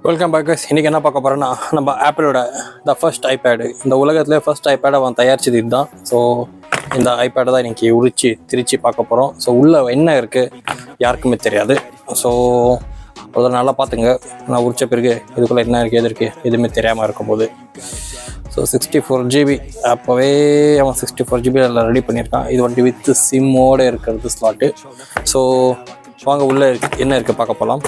Welcome back guys. இன்றைக்கி என்ன பார்க்க போகிறோன்னா, நம்ம ஆப்பிளோட ஃபர்ஸ்ட் ஐபேடு, இந்த உலகத்துலேயே ஃபர்ஸ்ட் ஐபேடை அவன் தயாரிச்சது இதுதான். ஸோ இந்த ஐபேடை தான் இன்றைக்கி உரித்து திரித்து பார்க்க போகிறோம். ஸோ உள்ளே என்ன இருக்குது யாருக்குமே தெரியாது. ஸோ அதை நல்லா பார்த்துங்க. நான் உரித்த பிறகு இதுக்குள்ளே என்ன இருக்குது எது இருக்குது எதுவுமே தெரியாமல் இருக்கும்போது. ஸோ 64 GB அப்போவே அவன் 64 GB அதில் ரெடி பண்ணியிருக்கான். இது வந்துட்டு வித் சிம்மோடு இருக்கிறது ஸ்லாட்டு. ஸோ வாங்க உள்ளே என்ன இருக்குது பார்க்க போகலாம்.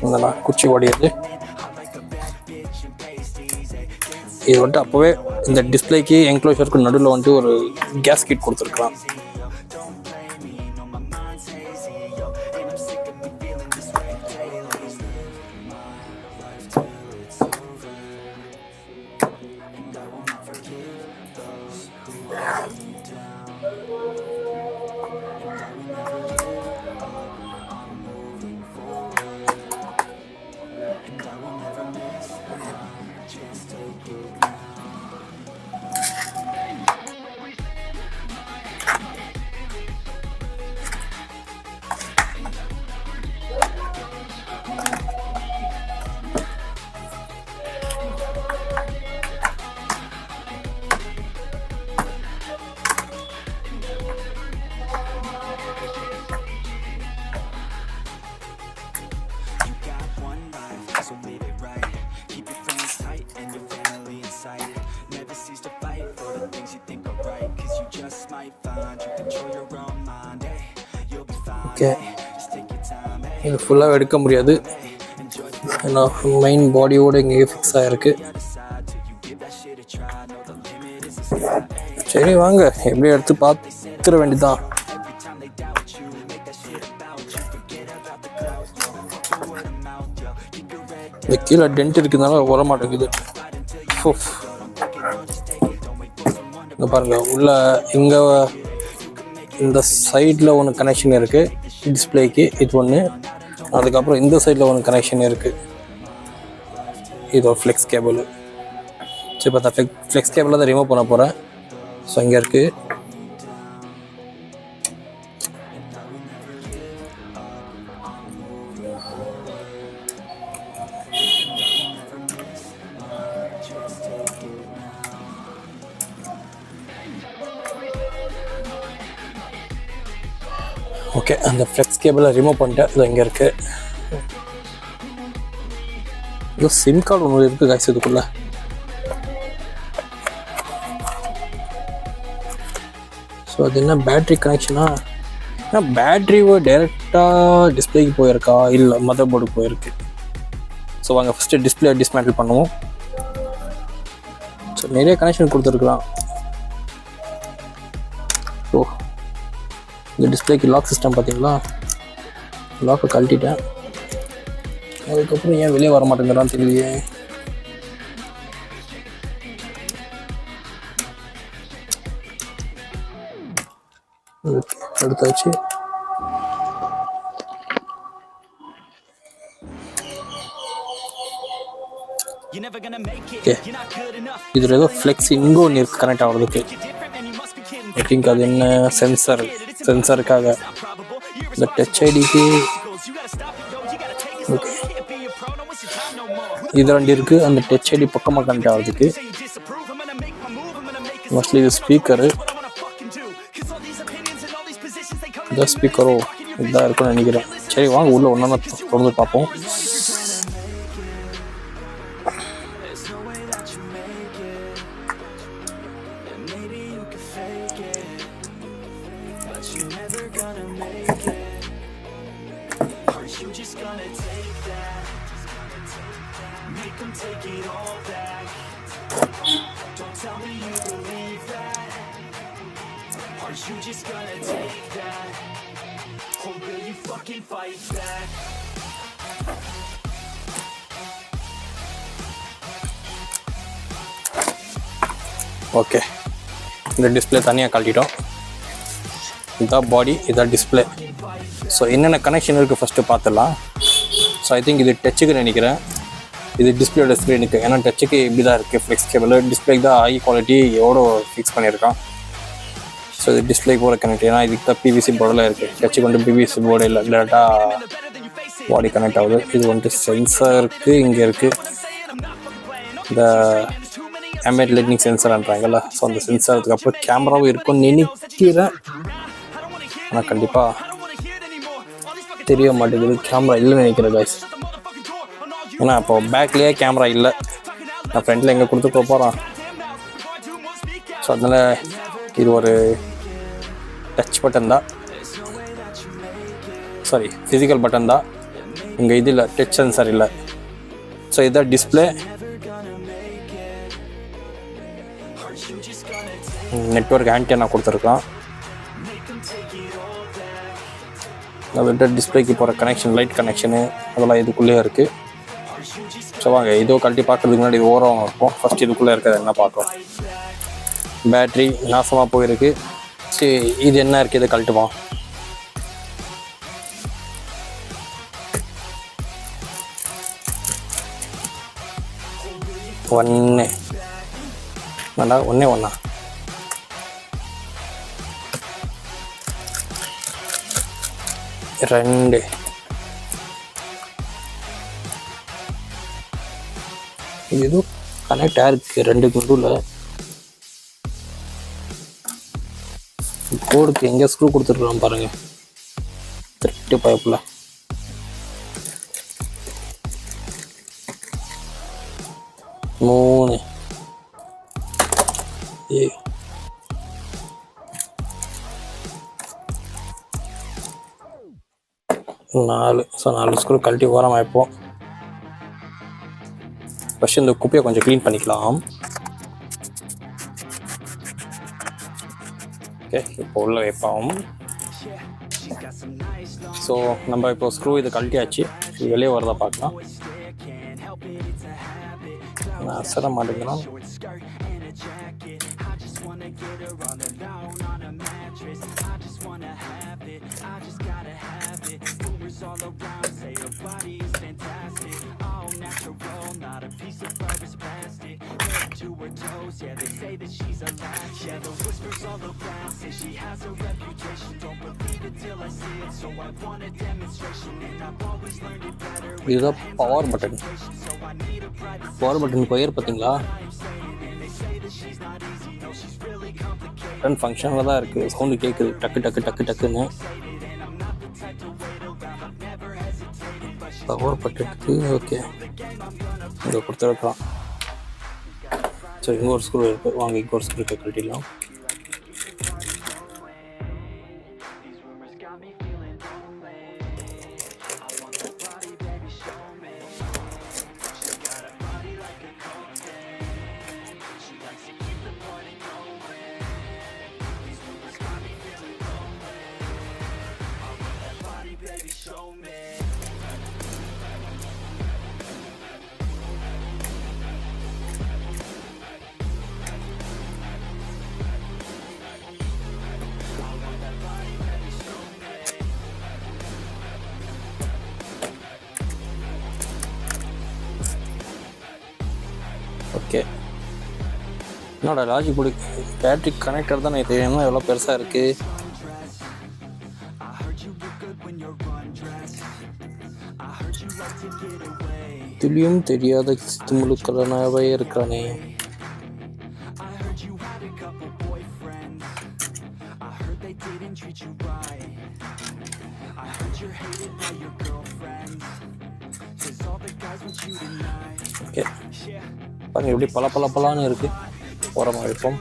இதெல்லாம் குச்சி ஓடியது. இது வந்துட்டு அப்போவே இந்த டிஸ்பிளேக்கு என்க்ளோஷருக்கு நடுவில் வந்துட்டு ஒரு கேஸ் கிட் கொடுத்துருக்கலாம். ஓகே, இது ஃபுல்லாக எடுக்க முடியாது. ஏன்னா மெயின் பாடியோடு இங்கே ஃபிக்ஸ் ஆகிருக்கு. சரி வாங்க, எப்படி எடுத்து பார்த்துட வேண்டியதான். இந்த கீழே டென்ட் இருக்கிறதுனால வர மாட்டேங்குது. இங்கே பாருங்கள், உள்ள இங்கே இந்த சைடில் ஒன்று கனெக்ஷன் இருக்குது டிஸ்பிளேக்கு, இது ஒன்று. அதுக்கப்புறம் இந்த சைடில் ஒன்று கனெக்ஷன் இருக்குது, இது ஒரு ஃப்ளெக்ஸ் கேபிள். சரி, இப்போ அந்த ஃப்ளெக்ஸ் கேபிளில் தான் ரிமூவ் பண்ண போகிறேன். ஸோ இங்கே இருக்குது. ஓகே, அந்த ஃப்ளெக்ஸ் கேபிளை ரிமூவ் பண்ணிட்டேன். இது இங்கே இருக்குது. இது சிம் கார்டு ஒன்று இருக்குது காய்ச்சி இதுக்குள்ளே. ஸோ அது என்ன பேட்ரி கனெக்ஷனா? ஏன்னா பேட்ரி டைரெக்டாக டிஸ்பிளேக்கு போயிருக்கா இல்லை மதர் போர்டுக்கு போயிருக்கு? ஸோ வாங்க ஃபஸ்ட்டு டிஸ்பிளே டிஸ்மேண்டில் பண்ணுவோம். ஸோ நிறைய கனெக்ஷன் கொடுத்துருக்கலாம். ஓ, இந்த டிஸ்பிளேக்கு லாக் சிஸ்டம் பார்த்தீங்களா? லாக்கை கழட்டிட்டேன். அதுக்கப்புறம் ஏன் வெளியே வர மாட்டேங்கிறான்னு தெரியலையே. எடுத்தாச்சு. ஓகே, இதில் ஏதோ ஃப்ளெக்ஸ் இங்கே ஒன்று இருக்குது கனெக்ட் ஆகிறதுக்கு. ஐ திங்க் அது என்ன சென்சருக்காக இந்த டச் ஐடிக்கு. ஓகே, இது ரெண்டு இருக்குது அந்த டச் ஐடி பக்கமாக கனெக்ட் ஆகிறதுக்கு. மோஸ்ட்லி இது ஸ்பீக்கரு. இந்த ஸ்பீக்கரோ இதுதான் இருக்குன்னு நினைக்கிறேன். சரி வாங்க உள்ள ஒன்றா தொடர்ந்து பார்ப்போம். ஓகே, இந்த டிஸ்பிளே தனியாக கழட்டிட்டோம். இதான் பாடி, இதான் டிஸ்பிளே. ஸோ என்னென்ன கனெக்ஷன் இருக்குது ஃபஸ்ட்டு பார்த்துடலாம். ஸோ ஐ திங்க் இது டச்சுக்கு நினைக்கிறேன். இது டிஸ்பிளேயோட ஸ்க்ரீனுக்கு, ஏன்னா டச்சுக்கு இப்படி தான் இருக்குது ஃப்ளெக்ஸ் கேபிள். டிஸ்பிளேக்கு தான் ஹை குவாலிட்டி எவ்வளோ ஃபிக்ஸ் பண்ணியிருக்கான். ஸோ இது டிஸ்பிளேக்கு போகிற கனெக்ட், ஏன்னா இதுக்கு தான் பிவிசி போர்டில் இருக்குது. டச்சுக்கு வந்து பிவிசி போர்டு இல்லை, டேரெக்டாக பாடி கனெக்ட் ஆகுது. இது வந்துட்டு சென்சருக்கு இங்கே இருக்குது, இந்த ambient lighting சென்சர்ன்றாங்கல்ல. ஸோ அந்த சென்சர் அதுக்கப்புறம் கேமராவும் இருக்கும்னு நினைக்கிறேன், ஆனால் கண்டிப்பாக தெரிய மாட்டேங்குது. கேமரா இல்லைன்னு நினைக்கிறேன் கைஸ், ஏன்னா இப்போ பேக்லேயே கேமரா இல்லை, நான் ஃப்ரண்ட்டில் எங்கே கொடுத்துட்டு போகிறான். ஸோ அதனால் இது ஒரு டச் பட்டன் தான், சாரி ஃபிசிக்கல் பட்டன் தான். இங்கே இது இல்லை, டச் சென்சார் இல்லை. ஸோ இதுதான் டிஸ்பிளே. நெட்வொர்க் ஆன்டெனா கொடுத்துருக்கான். அதுக்கிட்ட டிஸ்பிளேக்கு போகிற கனெக்ஷன், லைட் கனெக்ஷனு அதெல்லாம் இதுக்குள்ளேயே இருக்குது. ஸோ வாங்க இதோ கழட்டி பார்க்குறதுக்கு முன்னாடி இது ஓரம் இருக்கும். ஃபஸ்ட் இதுக்குள்ளே இருக்கிறது என்ன பார்க்கலாம். பேட்ரி நாசமாக போயிருக்கு. சரி இது என்ன இருக்குது, இதை கழட்டுவான். ஒன்று வேண்டா, ஒன்றா 2 இது ஏதோ கனெக்ட் ஆயிருக்கு 2 குண்டுல. கோடுக்கு எங்கே ஸ்க்ரூ கொடுத்துருக்கலாம் பாருங்க, திருட்டு பைப்பில். மூணு 4. ஸோ 4 ஸ்க்ரூ கழட்டி ஓரமாக வைப்போம். ஃபஸ்ட்டு இந்த குப்பையை கொஞ்சம் க்ளீன் பண்ணிக்கலாம். ஓகே, இப்போ உள்ள வைப்போம். ஸோ நம்ம இப்போ ஸ்க்ரூ இதை கழட்டியாச்சு, இது வெளியே வரதா பார்க்கலாம். நான் அசர மாட்டேங்கிறோம். இதுதான் power button. Power button wire பார்த்தீங்களா, பட்டன் ஃபங்க்ஷனில் தான் இருக்குது. சவுண்டு கேட்குது டக்கு டக்கு டக்கு டக்குன்னு. பவர் பட்டனுக்கு ஓகே இங்கே கொடுத்துருக்கலாம். ஸோ இங்கே ஒரு ஸ்க்ரூ இருக்குது, வாங்க இங்கே ஒரு ஸ்க்ரூ கழட்டிடலாம். ஓகே, என்னோட லாஜிக் போர்டு பேட்ரி கனெக்டர் தான் இது, என்ன எவ்வளோ பெருசாக இருக்குது. துளியும் தெரியாத முழுக்கலனாவே இருக்கானே. ஓகே பாருங்க எப்படி பல பல பலான்னு இருக்கு. ஓரமாக இருப்போம்.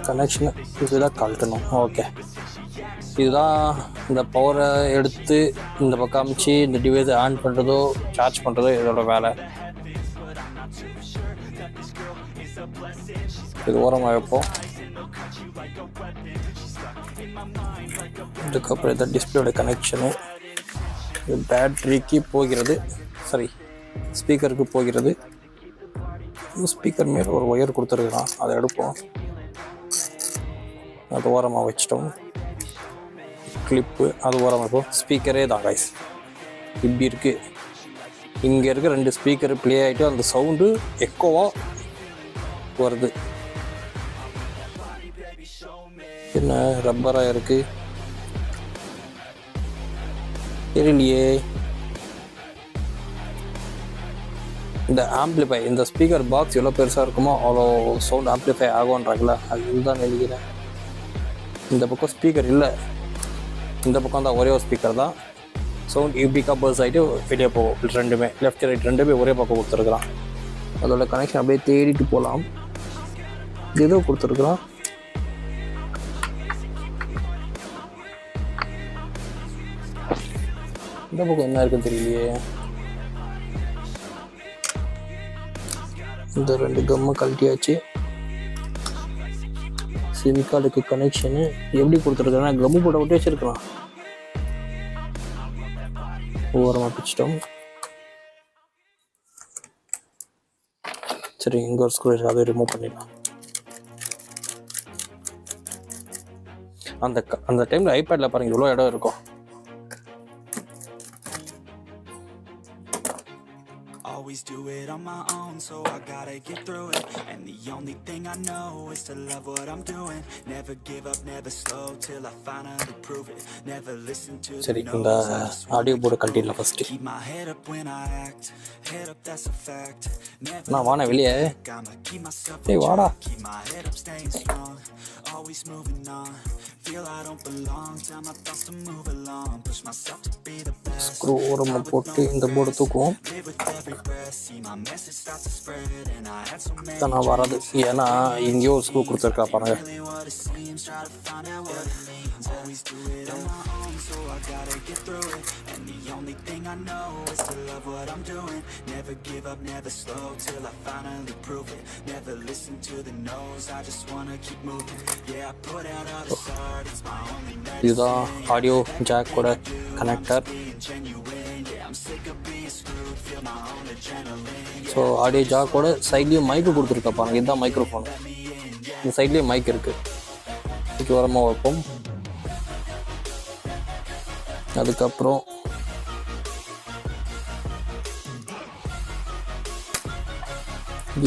கனெக்ஷன் இதுதான் கழட்டணும். ஓகே, இதுதான் இந்த பவரை எடுத்து இந்த பக்கம் அமைச்சு இந்த டிவைஸை ஆன் பண்ணுறதோ சார்ஜ் பண்ணுறதோ இதோட வேலை. இது ஓரமாக வைப்போம். இதுக்கப்புறம் இதை டிஸ்பிளேயோட கனெக்ஷனு, இது பேட்ரிக்கு போகிறது, சாரி ஸ்பீக்கருக்கு போகிறது. ஸ்பீக்கர் மேலே ஒரு ஒயர் கொடுத்துருக்குறான், அதை எடுப்போம். அது ஓரமாக வச்சிட்டோம். கிளிப்பு அது ஓரமாக இருக்கும். ஸ்பீக்கரே தான் கைஸ். இப்படி இருக்குது. இங்கே இருக்க 2 ஸ்பீக்கர் ப்ளே ஆகிட்டு அந்த சவுண்டு எக்கோவாக வருது. என்ன ரப்பராக இருக்குது தெரியலையே. இந்த ஆம்ப்ளிஃபை, இந்த ஸ்பீக்கர் பாக்ஸ் எவ்வளோ பெருசாக இருக்குமோ அவ்வளோ சவுண்ட் ஆம்ப்ளிஃபை ஆகும்ன்றாங்களா, அதுதான் நினைக்கிறேன். இந்த பக்கம் ஸ்பீக்கர் இல்லை, இந்த பக்கம் தான் ஒரே ஒரு ஸ்பீக்கர் தான். சவுண்ட் இப்படிக்கா பர்ஸ் ஆகிட்டு வெளியே போகும். ரெண்டுமே லெஃப்ட் ரைட் ரெண்டுமே ஒரே பக்கம் கொடுத்துருக்குறான். அதோட கனெக்ஷன் அப்படியே தேடிட்டு போகலாம். ஏதோ கொடுத்துருக்குறான். இந்த பக்கம் என்ன இருக்குன்னு தெரியலையே. இந்த 2 கம்மை கழட்டியாச்சு. சிம் கார்டுக்கு கனெக்ஷனு எப்படி கொடுத்துருக்குறேன்னா கம்மு போட்ட விட்டு வச்சுருக்கலாம். ஓரமாக பிடிச்சிட்டோம். சரி, இங்கே ஒரு ஸ்க்ரூ அதை ரிமூவ் பண்ணிடலாம். அந்த டைமில் ஐபேடில் பாருங்கள் இவ்வளோ இடம் இருக்கும். Always do it on my own, so I gotta get through it. And the only thing I know is to love what I'm doing. Never give up, never slow, till I finally prove it. Never listen to the no's, I just audio board கழட்டிடலாம் first. keep my head up when I act. Head up, that's a fact. நான் வான வெளியே. Keep myself ஏய் வாடா. keep my head up, staying strong. Always moving on. Feel I don't belong, tell my thoughts to move along. Push myself to be the best. Screw ஓரமாக போட்டு இந்த board தூக்குவோம். நான் வராது, ஏன்னா இங்கேயோ ஒரு ஸ்க்ரூ கொடுத்துருக்கா பாருங்க. இதுதான் ஆடியோ ஜாக்கோட கனெக்டர். ஸோ ஆடியோ ஜாக்கோட சைட்லேயும் மைக்கு கொடுத்துருக்கா பாருங்க. இதுதான் மைக்ரோஃபோன். இந்த சைட்லேயும் மைக் இருக்குது. இதுக்கு வரமாக வைப்போம். அதுக்கப்புறம்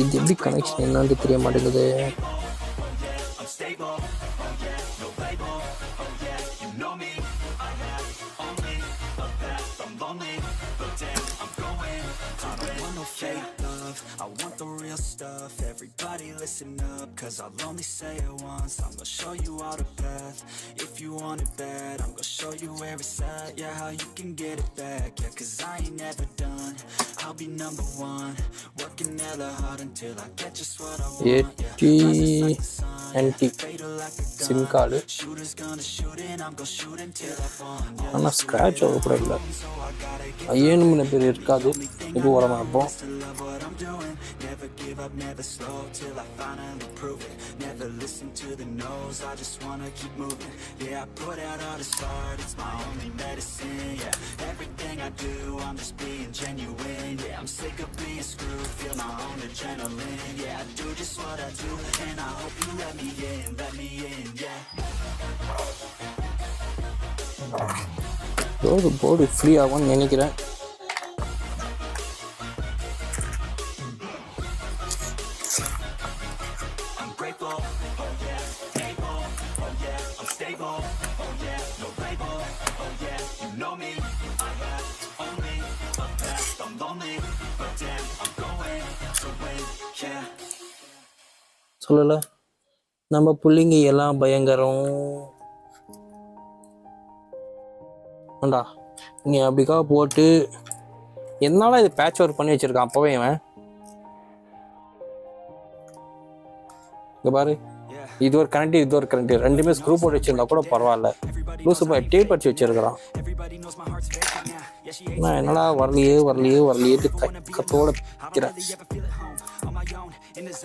இது எப்படி கனெக்ஷன் என்னன்னு தெரிய மாட்டேங்குது. I want the real stuff, everybody listen up, cause I'll only say it once. I'm gonna show you all the path, if you want it bad. I'm gonna show you where it's at, yeah, how you can get it back. Yeah, cause I ain't never done, I'll be number one. Working hella hard until I get just what I want. AT&T sim card. ஆனால் scratch ஆக கூட இல்லை. ஐயனு பேர் இருக்காது. இது ஓரமாக இருப்போம். Never give up, never slow, till I finally prove it. Never listen to the no's, I just wanna keep moving. Yeah, I put out all this art, it's my only medicine. Yeah, everything I do, I'm just being genuine. Yeah, I'm sick of being screwed, feel my own adrenaline. Yeah, I do just what I do, and I hope you let me in, yeah. Board free ஆகும்னு நினைக்கிறேன். சொல்லல, நம்ம பிள்ளைங்க எல்லாம் பயங்கரம். வேண்டா நீ அப்படிக்கா போட்டு என்னால இது பேட்ச் ஒர்க் பண்ணி வச்சிருக்கான். அப்பவே இவன் இங்க பாரு, இது ஒரு கரண்ட், இது ஒரு கரண்ட், ரெண்டுமே ஸ்க்ரூ போட்டு வச்சிருந்தா கூட பரவாயில்ல. லூசு பாய் டேப் அடிச்சு வச்சிருக்கிறான். நான் என்னடா வரலையே கத்தோட பிக்கிறேன்.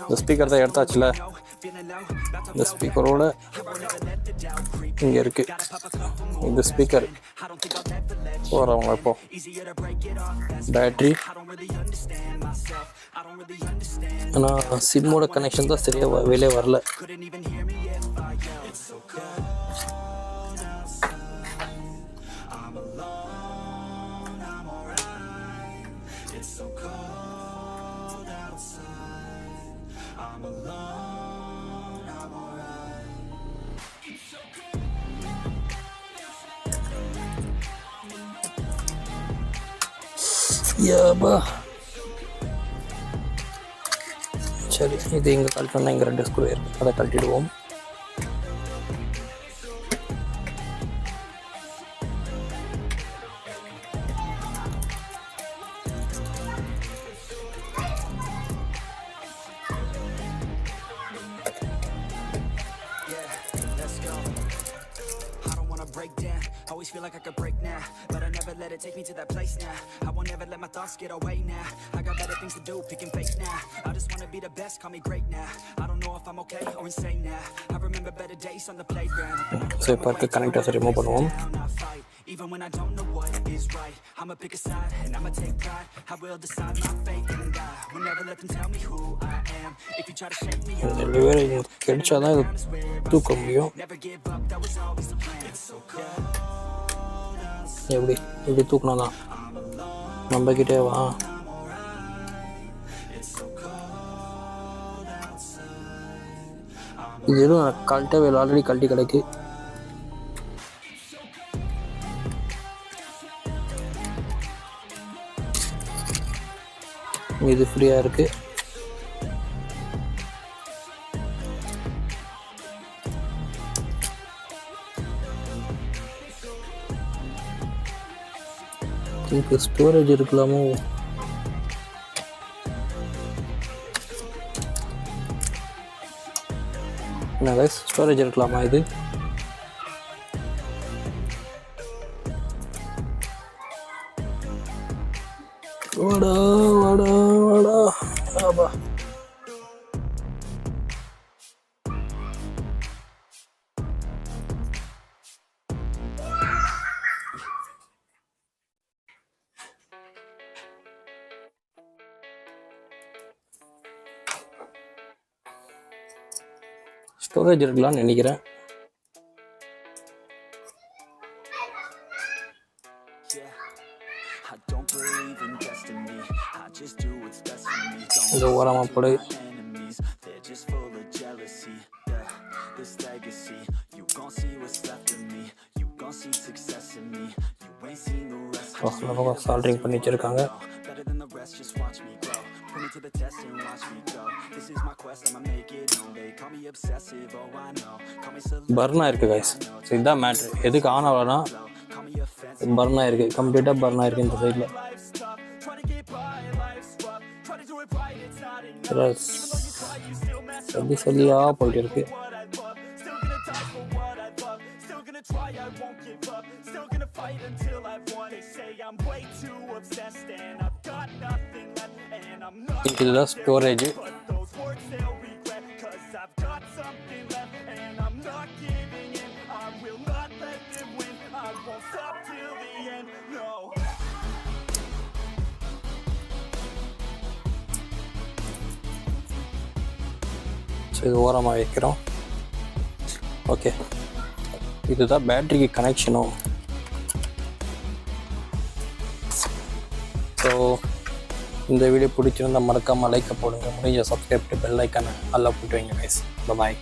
இந்த ஸ்பீக்கர் தான் எடுத்தாச்சுல, இந்த ஸ்பீக்கரோட இங்க இருக்கு இந்த ஸ்பீக்கர். போறவங்க இப்போ பேட்டரி, ஆனால் சிம்மோட கனெக்ஷன் தான் சரியா வெளியே வரல. யாபா. சரி, இது இங்கே கழட்டோம்னா இங்கே 2 ஸ்க்ரூ இருக்குது, அதை கழட்டிடுவோம். Always feel like I could break now, but I never let it take me to that place now. I won't ever let my thoughts get away now. I got better things to do, picking fate now. I just wanna be the best, call me great now. I don't know if I'm okay or insane now. I remember better days on the playground. So இப்போ இருக்க connectors remove பண்ணுவோம். Even when I don't know what is right, I'ma pick a side and I'ma take pride. I will decide my fate and I will never let them tell me who I am. If you try to shake me up, இந்த வேற கிடைச்சாதான் இது தூக்க முடியும். never give up, that was always the plan. It's so cold. எப்படி தூக்கணும் தான் நம்ம கிட்டே வா. இது எதுவும் கழட்டவே இல்லை, ஆல்ரெடி கழட்டி கிடக்கு. இது ஃப்ரீயாக இருக்கு. இதுக்கு ஸ்டோரேஜ் இருக்கலாமோ? என்ன கைஸ், ஸ்டோரேஜ் இருக்கலாமா இது? வாடா வாடா வாடா. ஆபா, ஸ்டோரேஜ் இருக்கலாம்னு நினைக்கிறேன். இது ஓரமாக போடு. சால்ட்ரிங் பண்ணி வச்சிருக்காங்க. பர்னா இருக்கு கைஸ். இதுதான் மேட்ரு. எதுக்கு ஆன் ஆகலன்னா பர்னா இருக்கு, கம்ப்ளீட்டா பர்னா இருக்கு இந்த சைட்ல. சொல்லியா போயிட்டு இருக்கு. இதுதான் ஸ்டோரேஜ். ஸோ இது ஓரமாக வைக்கிறோம். ஓகே, இதுதான் பேட்டரிக்கு கனெக்ஷனும். ஸோ இந்த வீடியோ பிடிச்சிருந்தால் மறக்காமல் லைக்கை போடுங்க, முடிஞ்ச சப்ஸ்கிரைப் பெல் ஐக்கானை நல்லா போட்டு வைங்க கைஸ். பாய்.